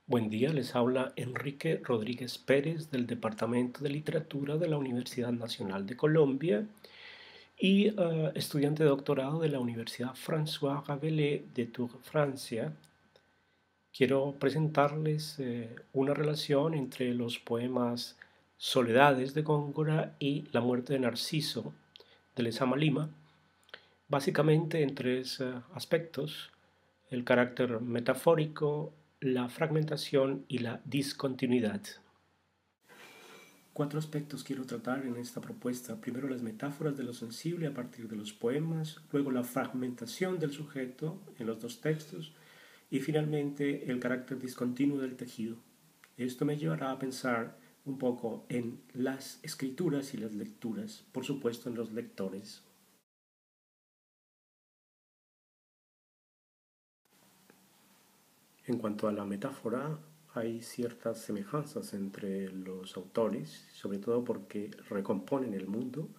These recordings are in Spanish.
Buen día, les habla Enrique Rodríguez Pérez del Departamento de Literatura de la Universidad Nacional de Colombia y estudiante de doctorado de la Universidad François Rabelais de Tours, Francia. Quiero presentarles una relación entre los poemas Soledades de Góngora y La muerte de Narciso de Lezama Lima, básicamente en tres aspectos: el carácter metafórico, la fragmentación y la discontinuidad. Cuatro aspectos quiero tratar en esta propuesta. Primero, las metáforas de lo sensible a partir de los poemas, luego la fragmentación del sujeto en los dos textos y finalmente el carácter discontinuo del tejido. Esto me llevará a pensar un poco en las escrituras y las lecturas, por supuesto en los lectores. En cuanto a la metáfora, hay ciertas semejanzas entre los autores, sobre todo porque recomponen el mundo,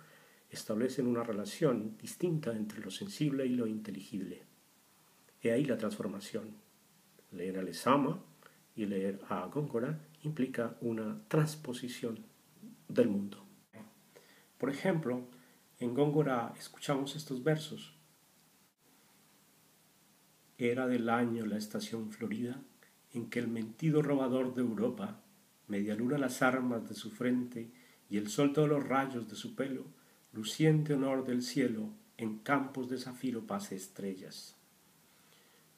establecen una relación distinta entre lo sensible y lo inteligible. He ahí la transformación. Leer a Lezama y leer a Góngora implica una transposición del mundo. Por ejemplo, en Góngora escuchamos estos versos. Era del año la estación florida en que el mentido robador de Europa, media luna las armas de su frente y el sol todos los rayos de su pelo, luciente honor del cielo, en campos de zafiro pase estrellas.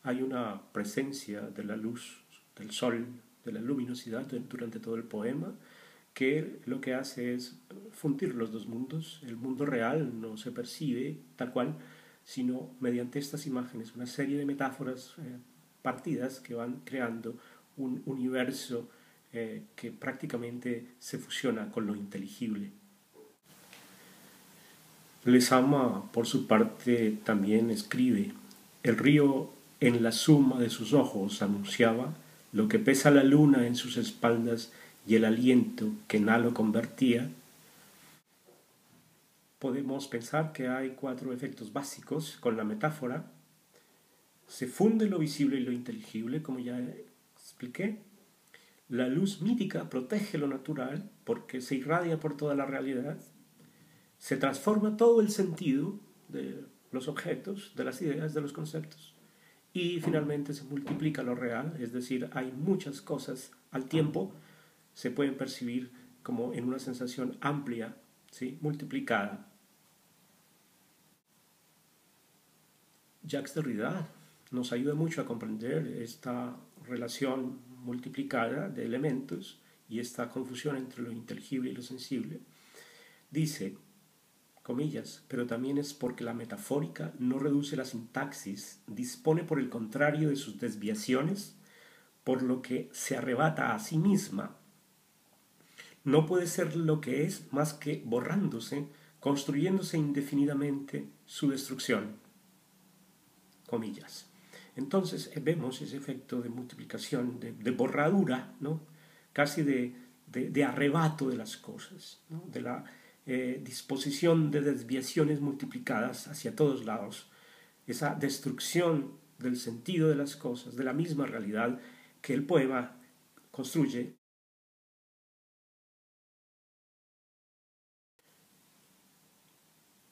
Hay una presencia de la luz, del sol, de la luminosidad durante todo el poema, que lo que hace es fundir los dos mundos. El mundo real no se percibe tal cual, sino mediante estas imágenes, una serie de metáforas partidas que van creando un universo que prácticamente se fusiona con lo inteligible. Lezama, por su parte, también escribe: el río en la suma de sus ojos anunciaba lo que pesa la luna en sus espaldas y el aliento que en halo convertía. Podemos pensar que hay cuatro efectos básicos con la metáfora. Se funde lo visible y lo inteligible, como ya expliqué. La luz mítica protege lo natural porque se irradia por toda la realidad. Se transforma todo el sentido de los objetos, de las ideas, de los conceptos. Y finalmente se multiplica lo real, es decir, hay muchas cosas al tiempo, se pueden percibir como en una sensación amplia, ¿sí?, multiplicada. Jacques Derrida nos ayuda mucho a comprender esta relación multiplicada de elementos y esta confusión entre lo inteligible y lo sensible. Dice, comillas, pero también es porque la metafórica no reduce la sintaxis, dispone por el contrario de sus desviaciones, por lo que se arrebata a sí misma. No puede ser lo que es más que borrándose, construyéndose indefinidamente su destrucción. Comillas. Entonces vemos ese efecto de multiplicación, de borradura, ¿no?, casi de arrebato de las cosas, ¿no?, de la disposición de desviaciones multiplicadas hacia todos lados, esa destrucción del sentido de las cosas, de la misma realidad que el poema construye.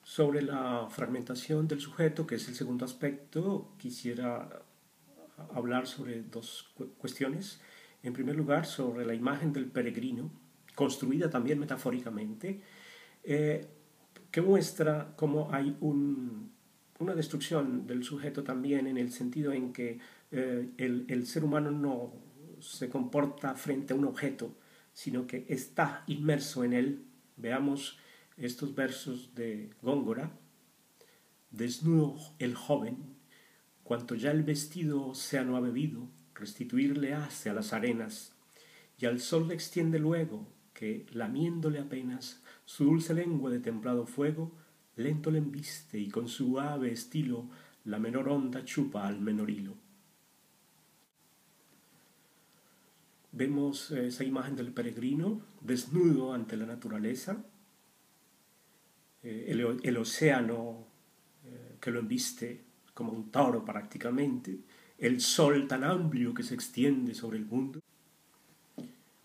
Sobre la fragmentación del sujeto, que es el segundo aspecto, quisiera hablar sobre dos cuestiones. En primer lugar, sobre la imagen del peregrino, construida también metafóricamente, que muestra cómo hay una destrucción del sujeto también, en el sentido en que el ser humano no se comporta frente a un objeto, sino que está inmerso en él. Veamos estos versos de Góngora. Desnudo el joven, cuanto ya el vestido océano ha bebido, restituirle hace a las arenas, y al sol le extiende luego, que, lamiéndole apenas su dulce lengua de templado fuego, lento le embiste y con su suave estilo la menor onda chupa al menor hilo. Vemos esa imagen del peregrino desnudo ante la naturaleza, el océano que lo embiste como un toro prácticamente, el sol tan amplio que se extiende sobre el mundo.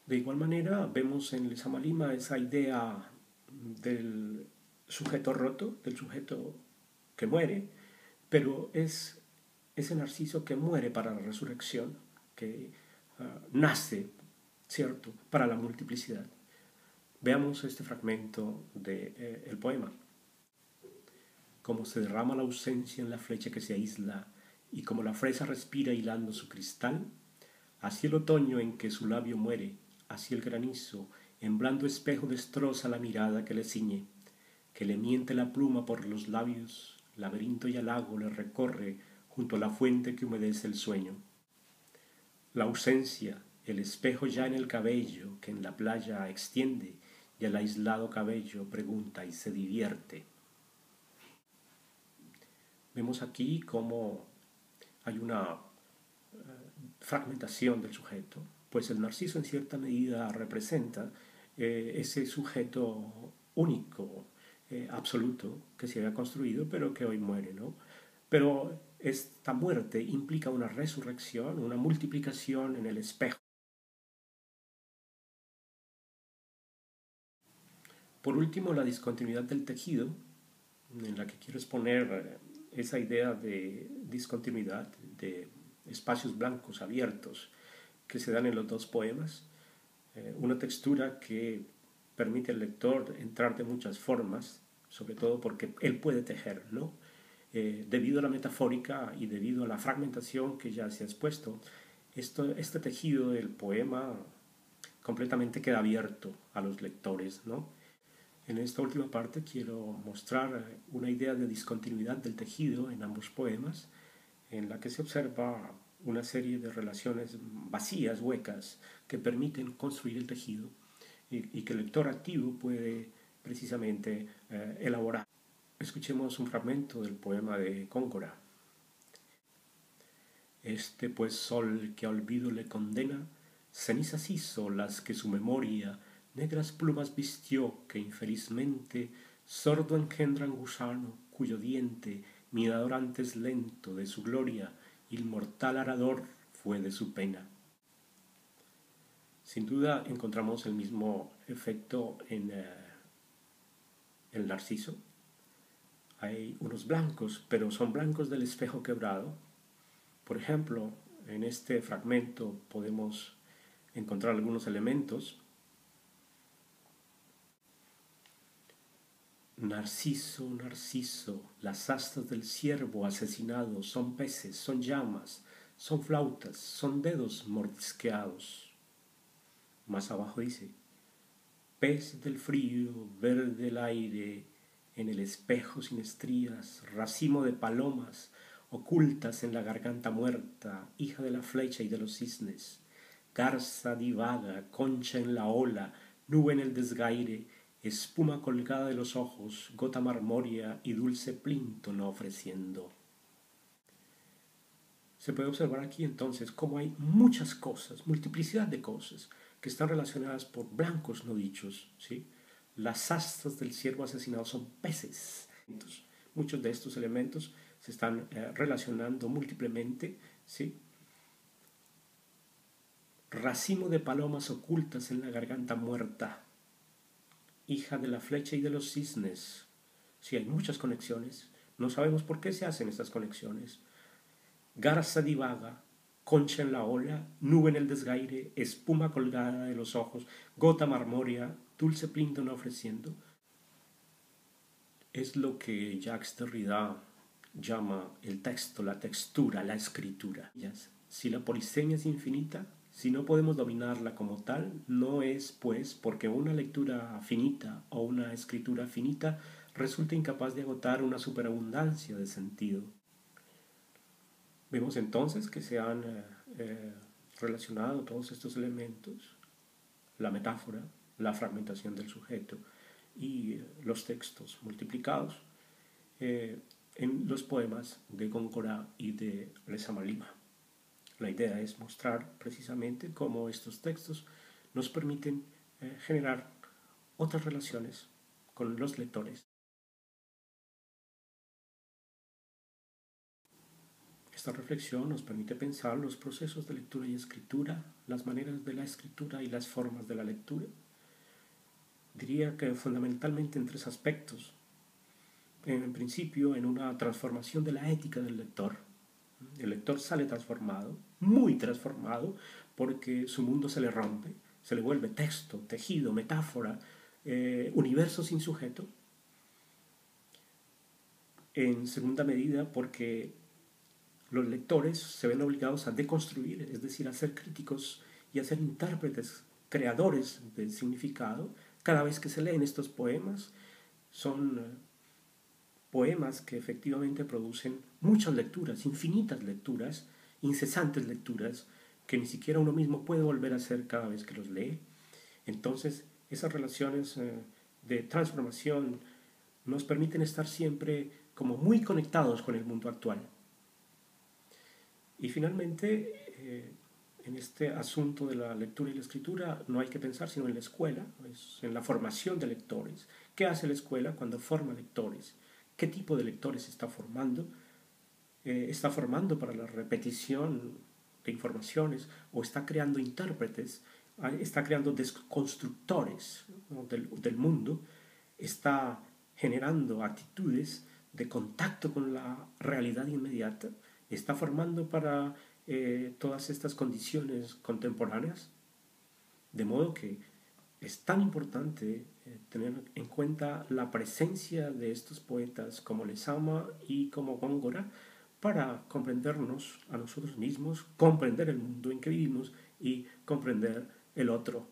De igual manera, vemos en Lezama Lima esa idea del sujeto roto, del sujeto que muere, pero es ese Narciso que muere para la resurrección, que nace, ¿cierto?, para la multiplicidad. Veamos este fragmento del poema. Como se derrama la ausencia en la flecha que se aísla, y como la fresa respira hilando su cristal, así el otoño en que su labio muere, así el granizo, en blando espejo destroza la mirada que le ciñe, que le miente la pluma por los labios, laberinto y halago le recorre junto a la fuente que humedece el sueño. La ausencia, el espejo ya en el cabello que en la playa extiende, y el aislado cabello pregunta y se divierte. Vemos aquí cómo hay una fragmentación del sujeto, pues el narciso en cierta medida representa ese sujeto único, absoluto, que se había construido, pero que hoy muere, ¿no? Pero esta muerte implica una resurrección, una multiplicación en el espejo. Por último, la discontinuidad del tejido, en la que quiero exponer esa idea de discontinuidad, de espacios blancos abiertos que se dan en los dos poemas, una textura que permite al lector entrar de muchas formas, sobre todo porque él puede tejer, ¿no? Debido a la metafórica y debido a la fragmentación que ya se ha expuesto, este tejido del poema completamente queda abierto a los lectores, ¿no? En esta última parte quiero mostrar una idea de discontinuidad del tejido en ambos poemas, en la que se observa una serie de relaciones vacías, huecas, que permiten construir el tejido y que el lector activo puede precisamente elaborar. Escuchemos un fragmento del poema de Góngora. Este pues sol que a olvido le condena, cenizas hizo las que su memoria negras plumas vistió que infelizmente sordo engendran gusano cuyo diente mirador antes lento de su gloria inmortal arador fue de su pena. Sin duda encontramos el mismo efecto en el narciso. Hay unos blancos, pero son blancos del espejo quebrado. Por ejemplo, en este fragmento podemos encontrar algunos elementos. Narciso, Narciso, las astas del ciervo asesinado son peces, son llamas, son flautas, son dedos mordisqueados. Más abajo dice, pez del frío, verde el aire, en el espejo sin estrías, racimo de palomas, ocultas en la garganta muerta, hija de la flecha y de los cisnes, garza divaga, concha en la ola, nube en el desgaire, espuma colgada de los ojos, gota marmórea y dulce plinto no ofreciendo. Se puede observar aquí entonces cómo hay muchas cosas, multiplicidad de cosas, que están relacionadas por blancos no dichos, ¿sí? Las astas del ciervo asesinado son peces. Muchos de estos elementos se están relacionando múltiplemente, ¿sí? Racimo de palomas ocultas en la garganta muerta, hija de la flecha y de los cisnes. Sí, hay muchas conexiones. No sabemos por qué se hacen estas conexiones. Garza divaga, concha en la ola, nube en el desgaire, espuma colgada de los ojos, gota marmórea, dulce plinto no ofreciendo. Es lo que Jacques Derrida llama el texto, la textura, la escritura. Si la polisemia es infinita, si no podemos dominarla como tal, no es pues porque una lectura finita o una escritura finita resulta incapaz de agotar una superabundancia de sentido. Vemos entonces que se han relacionado todos estos elementos, la metáfora, la fragmentación del sujeto y los textos multiplicados en los poemas de Góngora y de Lezama Lima. La idea es mostrar precisamente cómo estos textos nos permiten generar otras relaciones con los lectores. Esta reflexión nos permite pensar los procesos de lectura y escritura, las maneras de la escritura y las formas de la lectura. Diría que fundamentalmente en tres aspectos. En principio, en una transformación de la ética del lector. El lector sale transformado, muy transformado, porque su mundo se le rompe, se le vuelve texto, tejido, metáfora, universo sin sujeto. En segunda medida, porque los lectores se ven obligados a deconstruir, es decir, a ser críticos y a ser intérpretes, creadores del significado. Cada vez que se leen estos poemas, son poemas que efectivamente producen muchas lecturas, infinitas lecturas, incesantes lecturas, que ni siquiera uno mismo puede volver a hacer cada vez que los lee. Entonces, esas relaciones de transformación nos permiten estar siempre como muy conectados con el mundo actual. Y finalmente, en este asunto de la lectura y la escritura no hay que pensar sino en la escuela, en la formación de lectores. ¿Qué hace la escuela cuando forma lectores? ¿Qué tipo de lectores está formando? ¿Está formando para la repetición de informaciones o está creando intérpretes? ¿Está creando desconstructores, ¿no?, del mundo? ¿Está generando actitudes de contacto con la realidad inmediata? ¿Está formando para todas estas condiciones contemporáneas? De modo que es tan importante tener en cuenta la presencia de estos poetas como Lezama y como Góngora para comprendernos a nosotros mismos, comprender el mundo en que vivimos y comprender el otro